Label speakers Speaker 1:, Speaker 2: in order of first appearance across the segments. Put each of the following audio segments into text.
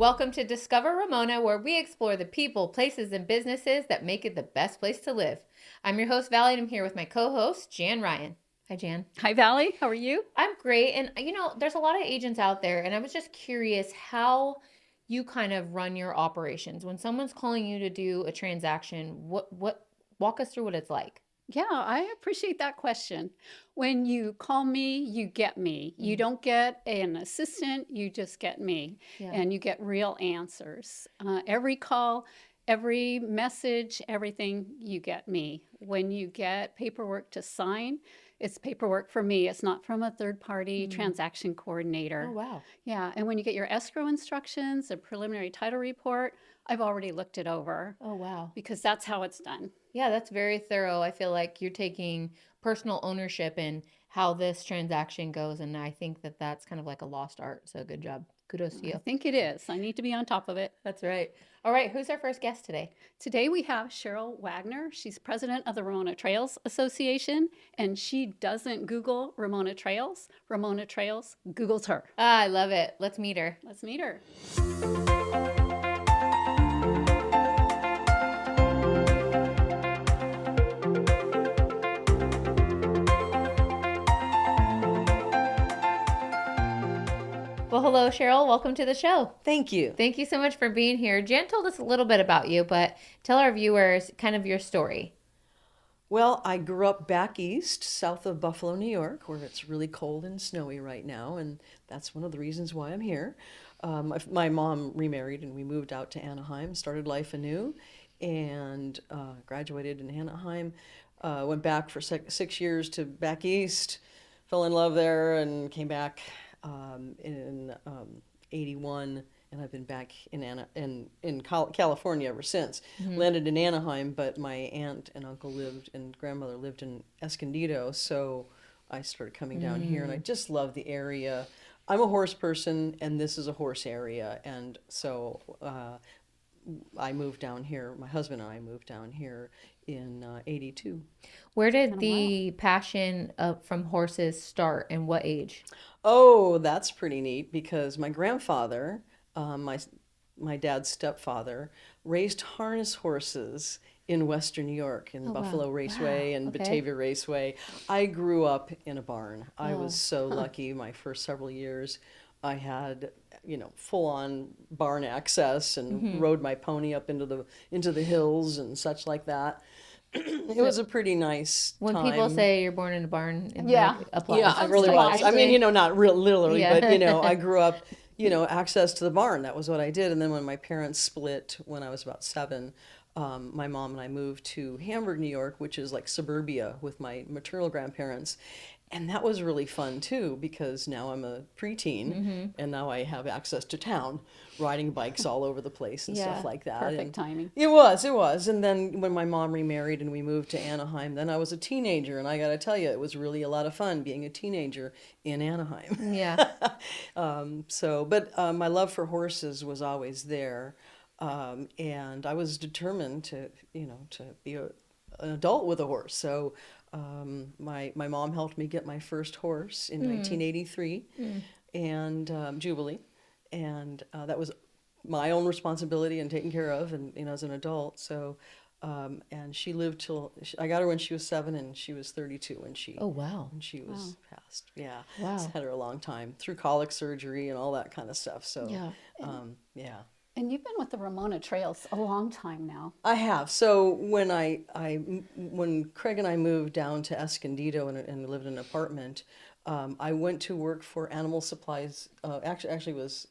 Speaker 1: Welcome to Discover Ramona, where we explore the people, places, and businesses that make it the best place to live. I'm your host, Valerie, and I'm here with my co-host, Jan Ryan. Hi, Jan.
Speaker 2: Hi, Valerie. How are you?
Speaker 1: I'm great. And, there's a lot of agents out there, and I was just curious how you kind of run your operations. When someone's calling you to do a transaction, walk us through what it's like.
Speaker 2: Yeah, I appreciate that question. When you call me, you get me. You don't get an assistant, you just get me.
Speaker 1: Yeah.
Speaker 2: And you get real answers. Every call, every message, everything, you get me. When you get paperwork to sign, it's paperwork for me. It's not from a third-party transaction coordinator.
Speaker 1: Oh, wow.
Speaker 2: Yeah, and when you get your escrow instructions, a preliminary title report, I've already looked it over.
Speaker 1: Oh, wow.
Speaker 2: Because that's how it's done.
Speaker 1: Yeah, that's very thorough. I feel like you're taking personal ownership in how this transaction goes, and I think that that's kind of like a lost art. So good job. Kudos to you.
Speaker 2: I think it is. I need to be on top of it.
Speaker 1: That's right. All right, who's our first guest today?
Speaker 2: Today we have Cheryl Wegner. She's president of the Ramona Trails Association, and she doesn't Google Ramona Trails. Ramona Trails Googles her.
Speaker 1: Ah, I love it. Let's meet her.
Speaker 2: Let's meet her.
Speaker 1: Well, hello, Cheryl. Welcome to the show.
Speaker 3: Thank you.
Speaker 1: Thank you so much for being here. Jan told us a little bit about you, but tell our viewers kind of your story.
Speaker 3: Well, I grew up back east, south of Buffalo, New York, where it's really cold and snowy right now, and that's one of the reasons why I'm here. My mom remarried, and we moved out to Anaheim, started life anew, and graduated in Anaheim. Went back for 6 years to back east, fell in love there, and came back in 81, and I've been back in California ever since. Landed in Anaheim, but my aunt and uncle lived and grandmother lived in Escondido, so I started coming down here, and I just love the area. I'm a horse person, and this is a horse area, and so I moved down here. My husband and I moved down here in 82.
Speaker 1: Where did the passion from horses start, and what age?
Speaker 3: Oh, that's pretty neat, because my grandfather, my dad's stepfather, raced harness horses in Western New York, in Buffalo Raceway and Batavia Raceway. I grew up in a barn. I was so lucky. My first several years, I had, full-on barn access, and rode my pony up into the hills and such like that. It was a pretty nice
Speaker 1: When
Speaker 3: time.
Speaker 1: people say you're born in a barn, it applies.
Speaker 3: Yeah, I really was. I mean, not real literally,
Speaker 1: Yeah.
Speaker 3: but I grew up, access to the barn. That was what I did. And then when my parents split when I was about 7, my mom and I moved to Hamburg, New York, which is like suburbia, with my maternal grandparents. And that was really fun too, because now I'm a preteen, and now I have access to town, riding bikes all over the place and stuff like that.
Speaker 2: Perfect timing.
Speaker 3: It was. And then when my mom remarried and we moved to Anaheim, then I was a teenager, and I got to tell you, it was really a lot of fun being a teenager in Anaheim.
Speaker 1: Yeah.
Speaker 3: But my love for horses was always there, and I was determined to be an adult with a horse. So my mom helped me get my first horse in 1983, and Jubilee, and that was my own responsibility and taken care of, and as an adult. So and she lived I got her when she was 7, and she was 32 when she when she was passed. Yeah.
Speaker 1: Wow.
Speaker 3: Had her a long time through colic surgery and all that kind of stuff. So yeah.
Speaker 2: And you've been with the Ramona Trails a long time now.
Speaker 3: I have. So when when Craig and I moved down to Escondido and lived in an apartment, I went to work for Animal Supplies. Actually was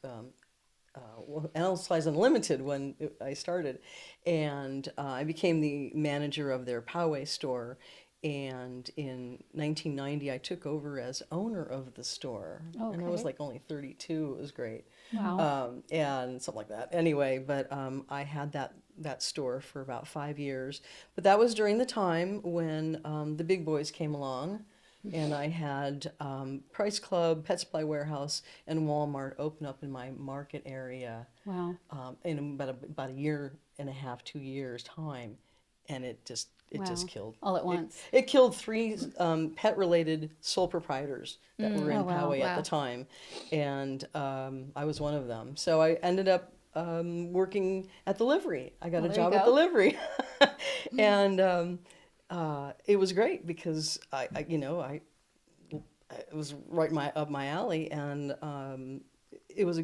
Speaker 3: Animal Supplies Unlimited when I started, and I became the manager of their Poway store. And in 1990, I took over as owner of the store.
Speaker 2: Okay.
Speaker 3: And I was like only 32. It was great.
Speaker 2: Wow.
Speaker 3: And something like that. Anyway, but I had that store for about 5 years. But that was during the time when the big boys came along. And I had Price Club, Pet Supply Warehouse, and Walmart open up in my market area.
Speaker 2: Wow.
Speaker 3: In about a year and a half, 2 years time. And it just killed.
Speaker 2: All at once.
Speaker 3: It killed 3 pet-related sole proprietors that were in
Speaker 2: Oh, wow.
Speaker 3: Poway at the time, and I was one of them. So I ended up working at the livery. I got
Speaker 2: Well,
Speaker 3: a
Speaker 2: there you
Speaker 3: job at the
Speaker 2: go.
Speaker 3: livery. And it was great because it was right up my alley, and it was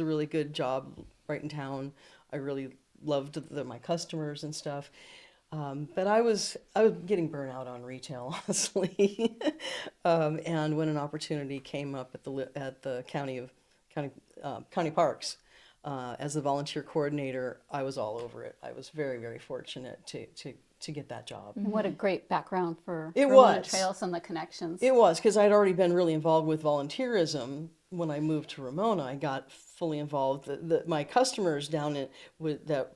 Speaker 3: a really good job right in town. I really loved my customers and stuff. But I was getting burnt out on retail, honestly. And when an opportunity came up at the county parks as the volunteer coordinator, I was all over it. I was very, very fortunate to get that job.
Speaker 2: And what a great background for
Speaker 3: It
Speaker 2: Ramona
Speaker 3: was.
Speaker 2: Trails and the connections.
Speaker 3: It was, because I'd already been really involved with volunteerism. When I moved to Ramona, I got fully involved. My customers that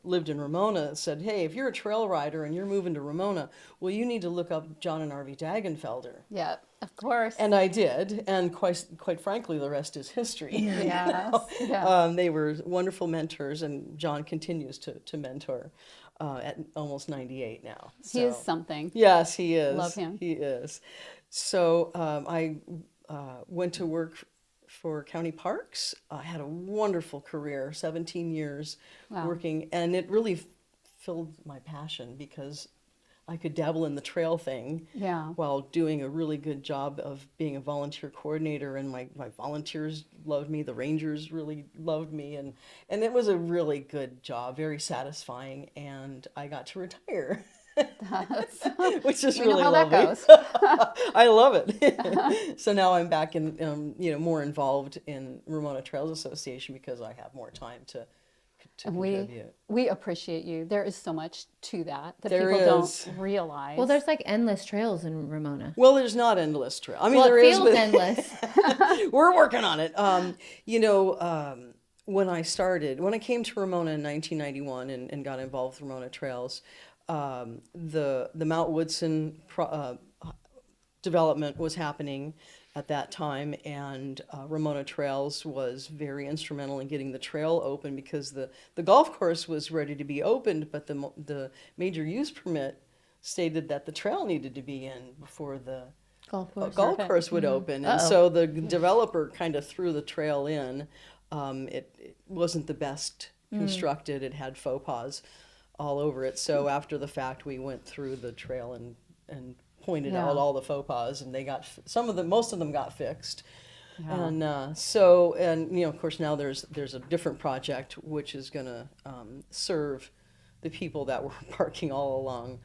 Speaker 3: lived in Ramona said, "Hey, if you're a trail rider and you're moving to Ramona, well, you need to look up John and Arvie Dagenfelder."
Speaker 2: Yeah, of course.
Speaker 3: And I did, and quite frankly, the rest is history.
Speaker 2: Yes, yeah.
Speaker 3: They were wonderful mentors, and John continues to mentor at almost 98 now.
Speaker 2: He is something.
Speaker 3: Yes, he is.
Speaker 2: Love him.
Speaker 3: He is. So I went to work for county parks. I had a wonderful career, 17 years
Speaker 2: Wow.
Speaker 3: working, and it really filled my passion because I could dabble in the trail thing
Speaker 2: Yeah.
Speaker 3: while doing a really good job of being a volunteer coordinator, and my volunteers loved me, the rangers really loved me, and it was a really good job, very satisfying, and I got to retire. Which is
Speaker 2: We know
Speaker 3: really
Speaker 2: how that
Speaker 3: lovely.
Speaker 2: goes.
Speaker 3: I love it. So now I'm back in, more involved in Ramona Trails Association because I have more time to
Speaker 2: And
Speaker 3: contribute.
Speaker 2: we appreciate you. There is so much to that
Speaker 3: There
Speaker 2: people
Speaker 3: is.
Speaker 2: don't realize.
Speaker 1: Well, there's like endless trails in Ramona.
Speaker 3: Well, there's not endless trail. I mean,
Speaker 1: Well,
Speaker 3: there
Speaker 1: it
Speaker 3: is,
Speaker 1: feels
Speaker 3: but
Speaker 1: endless.
Speaker 3: we're working on it. When I came to Ramona in 1991 and got involved with Ramona Trails, the Mount Woodson development was happening at that time, and Ramona Trails was very instrumental in getting the trail open because the golf course was ready to be opened, but the major use permit stated that the trail needed to be in before the
Speaker 1: Golf course.
Speaker 3: golf course would open, and so the developer kind of threw the trail in. It wasn't the best constructed. It had faux pas all over it. So after the fact, we went through the trail and pointed out all the faux pas, and they got most of them got fixed.
Speaker 2: Yeah.
Speaker 3: And of course now there's a different project which is going to serve the people that were parking all along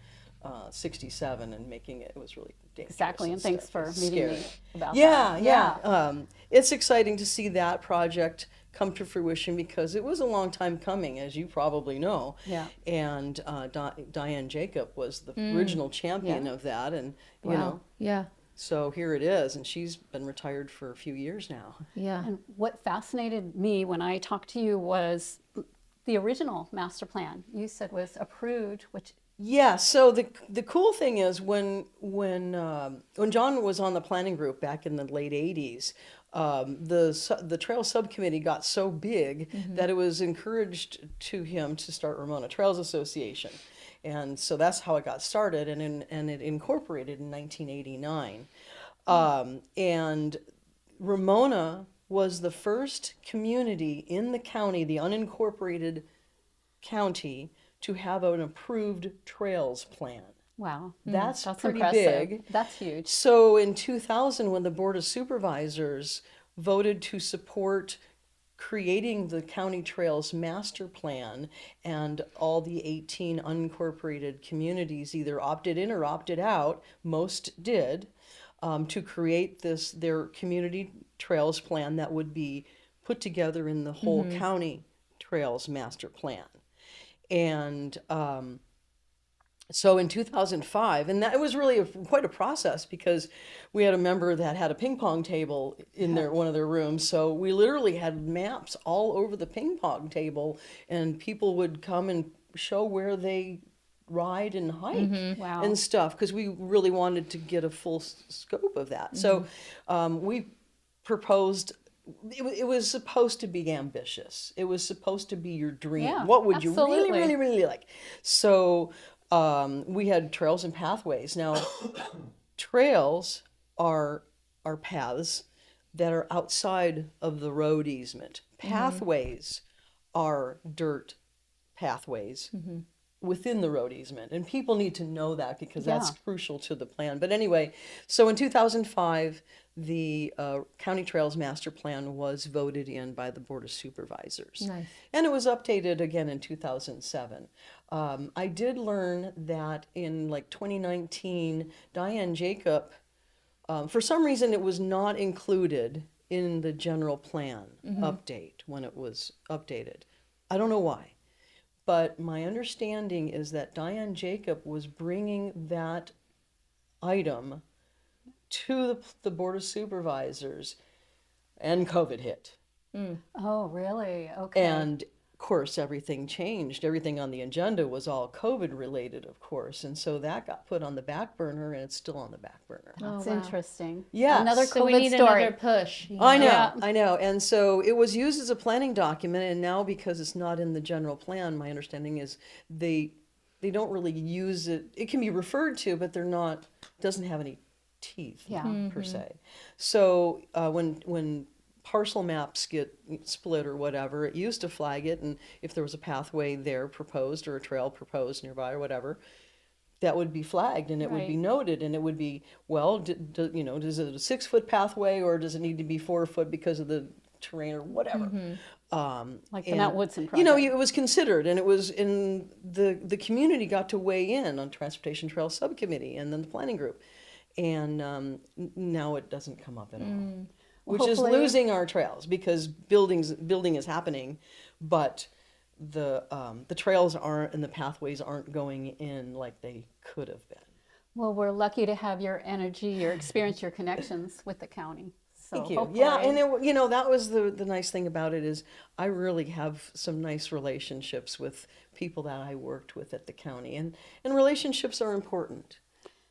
Speaker 3: 67 and making it was really dangerous.
Speaker 2: Exactly, and thanks
Speaker 3: stuff.
Speaker 2: for
Speaker 3: It's
Speaker 2: meeting
Speaker 3: scary.
Speaker 2: me about
Speaker 3: Yeah,
Speaker 2: that.
Speaker 3: yeah. It's exciting to see that project come to fruition because it was a long time coming, as you probably know.
Speaker 2: Yeah.
Speaker 3: And Diane Jacob was the original champion
Speaker 2: Yeah.
Speaker 3: of that, and
Speaker 1: Wow. Yeah.
Speaker 3: so here it is, and she's been retired for a few years now.
Speaker 1: Yeah.
Speaker 2: And what fascinated me when I talked to you was the original master plan you said was approved, which
Speaker 3: Yeah, so the cool thing is when John was on the planning group back in the late 80s, the trail subcommittee got so big that it was encouraged to him to start Ramona Trails Association. And so that's how it got started, and it incorporated in 1989. And Ramona was the first community in the county, the unincorporated county, to have an approved trails plan.
Speaker 2: wow,
Speaker 3: That's pretty
Speaker 2: impressive.
Speaker 3: big.
Speaker 2: That's huge.
Speaker 3: So in 2000, when the Board of Supervisors voted to support creating the county trails master plan, and all the 18 unincorporated communities either opted in or opted out, most did, to create their community trails plan that would be put together in the whole county trails master plan. And so in 2005, and that was really quite a process because we had a member that had a ping pong table in one of their rooms. So we literally had maps all over the ping pong table, and people would come and show where they ride and hike
Speaker 2: Wow.
Speaker 3: and stuff because we really wanted to get a full scope of that. So we proposed. It was supposed to be ambitious. It was supposed to be your dream.
Speaker 2: Yeah,
Speaker 3: What would you really,
Speaker 2: absolutely.
Speaker 3: really, really like? So we had trails and pathways. Now, trails are paths that are outside of the road easement. Pathways are dirt pathways within the road easement. And people need to know that because that's crucial to the plan. But anyway, so in 2005, the County Trails Master Plan was voted in by the Board of Supervisors.
Speaker 1: Nice.
Speaker 3: And it was updated again in 2007. I did learn that in like 2019, Diane Jacob, for some reason it was not included in the general plan update when it was updated. I don't know why. But my understanding is that Diane Jacob was bringing that item to the Board of Supervisors, and COVID hit.
Speaker 2: Oh, really? Okay.
Speaker 3: And of course, everything changed. Everything on the agenda was all COVID related, of course. And so that got put on the back burner, and it's still on the back burner.
Speaker 2: That's
Speaker 1: wow.
Speaker 2: interesting.
Speaker 3: Yes.
Speaker 2: Another COVID
Speaker 1: So we need
Speaker 2: story.
Speaker 1: another push. you
Speaker 3: I know,
Speaker 2: Yeah.
Speaker 3: I know. And so it was used as a planning document, and now because it's not in the general plan, my understanding is they don't really use it. It can be referred to, but doesn't have any teeth per se. So when parcel maps get split or whatever, it used to flag it, and if there was a pathway there proposed or a trail proposed nearby or whatever, that would be flagged and it would be
Speaker 2: Right.
Speaker 3: noted, and it would be, well, is it a 6-foot pathway or does it need to be 4 foot because of the terrain or whatever?
Speaker 2: Like the Mount Woodson
Speaker 3: You know,
Speaker 2: project.
Speaker 3: it was considered, and it was in the community got to weigh in on Transportation Trail Subcommittee and then the planning group, and now it doesn't come up at all, which is
Speaker 2: Hopefully-
Speaker 3: losing our trails because building is happening, but the trails aren't and the pathways aren't going in like they could have been.
Speaker 2: Well, we're lucky to have your energy, your experience, your connections with the county. So
Speaker 3: Thank you.
Speaker 2: hopefully-
Speaker 3: Yeah, and that was the nice thing about it is I really have some nice relationships with people that I worked with at the county, and relationships are important,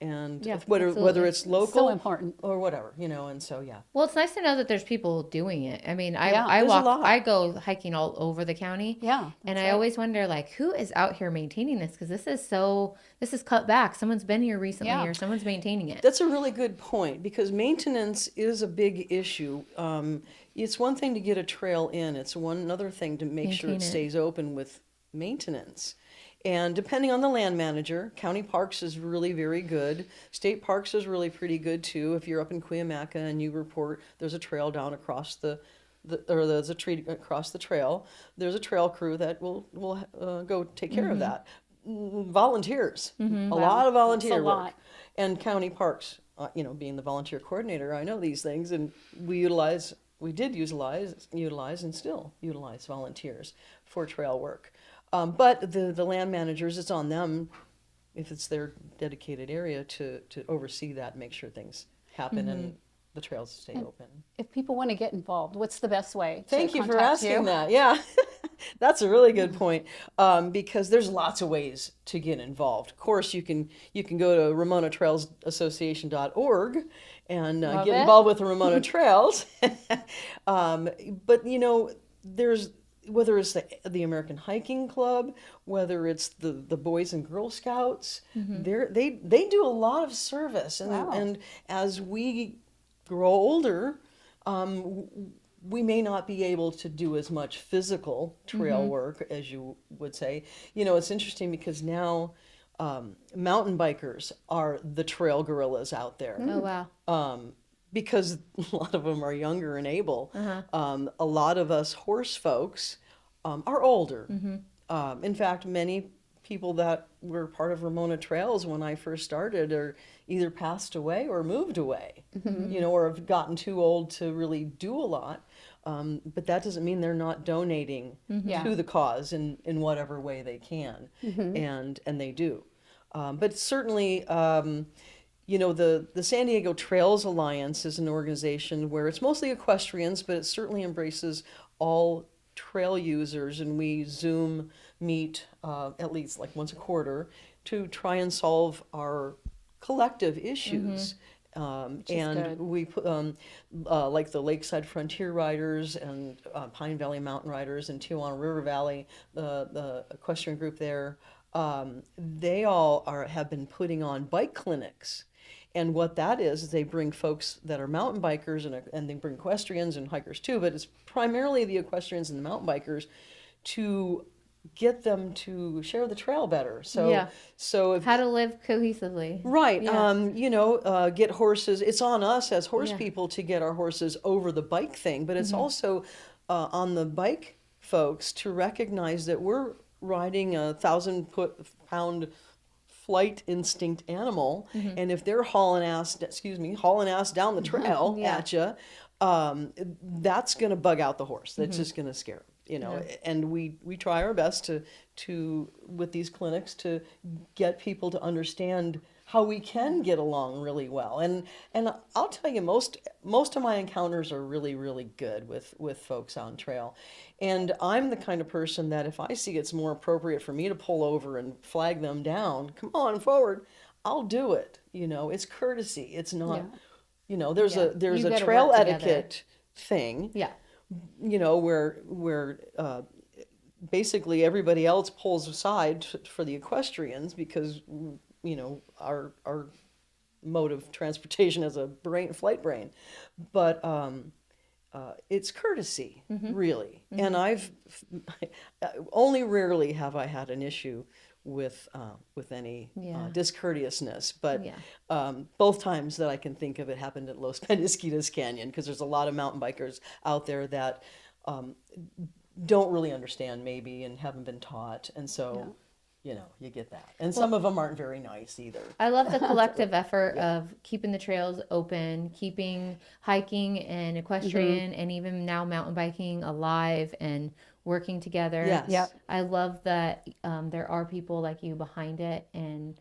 Speaker 3: and
Speaker 1: Yeah,
Speaker 3: whether
Speaker 1: absolutely.
Speaker 3: it's local
Speaker 2: So important.
Speaker 3: or whatever, and so yeah.
Speaker 1: Well, it's nice to know that there's people doing it. I mean, I
Speaker 3: there's a lot.
Speaker 1: I go hiking all over the county.
Speaker 2: Yeah,
Speaker 1: And
Speaker 2: that's
Speaker 1: I
Speaker 2: right.
Speaker 1: always wonder, like, who is out here maintaining this? Because this is cut back. Someone's been here recently
Speaker 2: Yeah.
Speaker 1: or someone's maintaining it.
Speaker 3: That's a really good point because maintenance is a big issue. It's one thing to get a trail in; it's another thing to make sure it
Speaker 1: Maintain it.
Speaker 3: stays open with maintenance. And depending on the land manager, county parks is really very good. State parks is really pretty good too. If you're up in Cuyamaca and you report there's a trail down across or there's a tree across the trail, there's a trail crew that will go take care of that. Volunteers, a lot of volunteer
Speaker 2: That's a
Speaker 3: work,
Speaker 2: lot.
Speaker 3: and county parks. Being the volunteer coordinator, I know these things, and we did utilize, and still utilize volunteers for trail work. But the land managers, it's on them, if it's their dedicated area, to oversee that and make sure things happen and the trails stay open.
Speaker 2: If people want to get involved, what's the best way to
Speaker 3: Thank you for
Speaker 2: contact
Speaker 3: asking
Speaker 2: you?
Speaker 3: that. Yeah, that's a really good point because there's lots of ways to get involved. Of course, you can go to RamonaTrailsAssociation.org and
Speaker 2: Love
Speaker 3: get
Speaker 2: it.
Speaker 3: involved with the Ramona Trails. But there's whether it's the American Hiking Club, whether it's the Boys and Girl Scouts, they do a lot of service, and
Speaker 2: Wow.
Speaker 3: and as we grow older, we may not be able to do as much physical trail work as you would say. It's interesting because now mountain bikers are the trail gorillas out there.
Speaker 1: Oh, wow.
Speaker 3: Because a lot of them are younger and able. A lot of us horse folks are older. In fact, many people that were part of Ramona Trails when I first started are either passed away or moved away, or have gotten too old to really do a lot. But that doesn't mean they're not donating to the cause in whatever way they can, and they do. But certainly, the San Diego Trails Alliance is an organization where it's mostly equestrians, but it certainly embraces all trail users, and we Zoom meet at least like once a quarter to try and solve our collective issues. And
Speaker 2: good.
Speaker 3: we put like the Lakeside Frontier Riders and Pine Valley Mountain Riders and Tijuana River Valley, the equestrian group there. They all have been putting on bike clinics. And what that is they bring folks that are mountain bikers and they bring equestrians and hikers too, but it's primarily the equestrians and the mountain bikers to get them to share the trail better. So,
Speaker 1: Yeah.
Speaker 3: so if,
Speaker 1: How to live cohesively.
Speaker 3: right,
Speaker 1: Yeah.
Speaker 3: get horses. It's on us as horse
Speaker 1: Yeah.
Speaker 3: people to get our horses over the bike thing, but it's also on the bike folks to recognize that we're riding a 1,000-pound flight instinct animal, and if they're hauling ass down the trail
Speaker 1: Yeah.
Speaker 3: at you, that's going to bug out the horse. That's just going to scare them. And we try our best to with these clinics to get people to understand how we can get along really well. And I'll tell you, most of my encounters are really, really good with folks on trail. And I'm the kind of person that if I see it's more appropriate for me to pull over and flag them down, come on forward, I'll do it. It's courtesy. It's not, there's
Speaker 1: Yeah.
Speaker 3: there's
Speaker 1: You
Speaker 3: a
Speaker 1: gotta
Speaker 3: trail
Speaker 1: work together.
Speaker 3: etiquette thing.
Speaker 1: Yeah.
Speaker 3: Where basically everybody else pulls aside for the equestrians because our mode of transportation is a flight brain, but it's courtesy, really. And I've only rarely have I had an issue with any discourteousness, but both times that I can think of, it happened at Los Penasquitos Canyon, because there's a lot of mountain bikers out there that don't really understand maybe and haven't been taught, and so you get that. And some of them aren't very nice either.
Speaker 1: I love the collective effort of keeping the trails open, keeping hiking and equestrian and even now mountain biking alive and working together.
Speaker 3: Yes.
Speaker 2: Yep.
Speaker 1: I love that there are people like you behind it and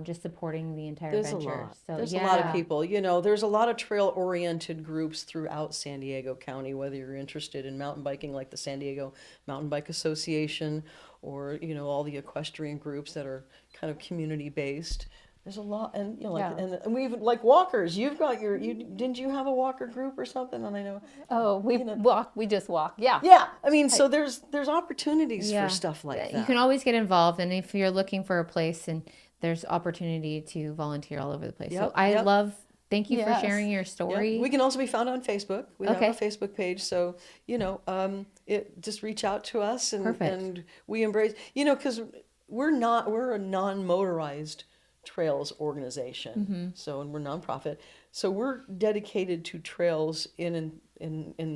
Speaker 1: just supporting the entire
Speaker 3: There's
Speaker 1: venture.
Speaker 3: a lot.
Speaker 1: So
Speaker 3: There's a lot of people. There's a lot of trail-oriented groups throughout San Diego County, whether you're interested in mountain biking like the San Diego Mountain Bike Association or, all the equestrian groups that are kind of community-based. There's a lot, and and we even like walkers. You've got didn't you have a walker group or something? And I know.
Speaker 2: Oh, we just walk. Yeah.
Speaker 3: Yeah, I mean, so there's opportunities for stuff like that.
Speaker 1: You can always get involved, and if you're looking for a place, and there's opportunity to volunteer all over the place. So thank you for sharing your story.
Speaker 3: We can also be found on Facebook. We have
Speaker 1: Okay.
Speaker 3: a Facebook page, so just reach out to us, and we embrace. Because we're a non-motorized trails organization, and we're nonprofit, so we're dedicated to trails in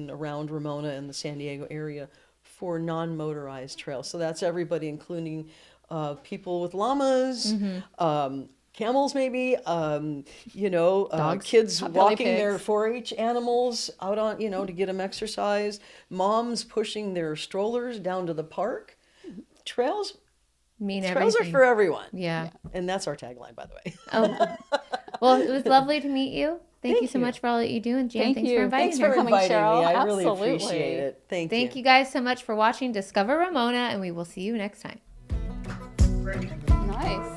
Speaker 3: around Ramona and the San Diego area for non-motorized trails. So that's everybody, including people with llamas, camels, maybe,
Speaker 1: Dogs.
Speaker 3: kids
Speaker 2: Potbelly
Speaker 3: walking
Speaker 2: pigs.
Speaker 3: their 4-H animals out on, to get them exercise, moms pushing their strollers down to the park. Trails
Speaker 1: Mean
Speaker 3: are
Speaker 1: everything.
Speaker 3: for everyone.
Speaker 1: Yeah.
Speaker 3: And that's our tagline, by the way.
Speaker 1: Oh, well, it was lovely to meet you. Thank you so much for all that you do. And Jan,
Speaker 2: Thank
Speaker 1: thanks
Speaker 2: you.
Speaker 1: for inviting
Speaker 2: Thanks
Speaker 1: her.
Speaker 2: for coming,
Speaker 3: inviting
Speaker 2: Cheryl.
Speaker 3: me. I really
Speaker 2: Absolutely.
Speaker 3: appreciate it. Thank you.
Speaker 1: Thank you guys so much for watching Discover Ramona, and we will see you next time.
Speaker 2: Nice.